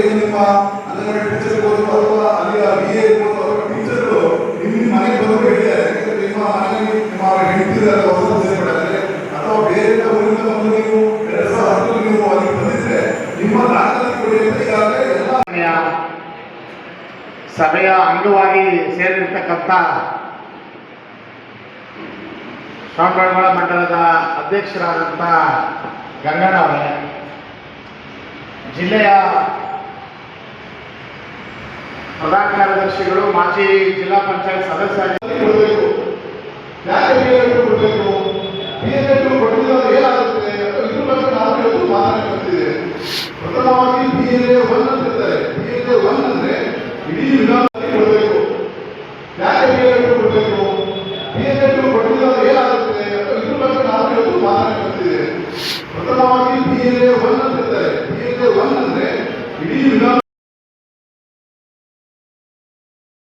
ಏನು ನಿಮ್ಮ ಅಂಗನವಾಡಿ ಟೀಚರ್ ಇರ್ಬೋದು ಅಥವಾ ಅಲ್ಲಿ ಬಿ ಎ ಇರ್ಬೋದು ಅಥವಾ ಟೀಚರ್ಗಳು ನಿಮ್ಮ ಮನೆಗೆ ಬಂದು ಹೇಳಿದ್ದಾರೆ. ಯಾಕಂದ್ರೆ ನಿಮ್ಮ ಮನೆಯಲ್ಲಿ ನಿಮ್ಮ ಹೆಂಡತಿದಾರ ಹೊಸ ಸೇರ್ಪಡೆ ಅಥವಾ ಬೇರೆ ಊರಿಂದ ಬಂದು ನೀವು 2010 ನೀವು ಅಲ್ಲಿ ಬಂದಿದ್ರೆ ನಿಮ್ಮ ದಾಖಲಾತಿ ಕೊಡಿ ಅಂತ ಈಗಾಗಲೇ ಎಲ್ಲ ಸಭೆಯ ಅಂಗವಾಗಿ ಸೇರಿರ್ತಕ್ಕಂಥ ಶ್ರವಣಬೆಳಗೊಳ ಮಂಡಲದ ಅಧ್ಯಕ್ಷರಾದಂಥ ಗಂಗಣ್ಣವರೇ, ಜಿಲ್ಲೆಯ ಪ್ರಧಾನ ಕಾರ್ಯದರ್ಶಿಗಳು, ಮಾಜಿ ಜಿಲ್ಲಾ ಪಂಚಾಯತ್ ಸದಸ್ಯರು ಏನಾಗುತ್ತೆ ಇದ್ರ ಬಗ್ಗೆ ನಾವು ಇವತ್ತು ಮಾತನಾಡ್ತಿದ್ದೇವೆ. ಪ್ರಥಮವಾಗಿ BLA 1 ಅಂತ ಇರ್ತಾರೆ. BLA 1 ಅಂದ್ರೆ ಇಡೀ ವಿಧಾನದಲ್ಲಿ ಕೊಡಬೇಕು. ಯಾಕೆ BLA 2 ಕೊಡಬೇಕು? BLA 2 ಕೊಟ್ಟಿಲ್ಲ ಏನಾಗುತ್ತೆ ಇದ್ರ ಬಗ್ಗೆ ನಾವು ಇವತ್ತು ಮಾತನಾಡ್ತಿದ್ದೇವೆ. ಪ್ರಥಮವಾಗಿ BLA 1 ಅಂತ ಇರ್ತಾರೆ. BLA 1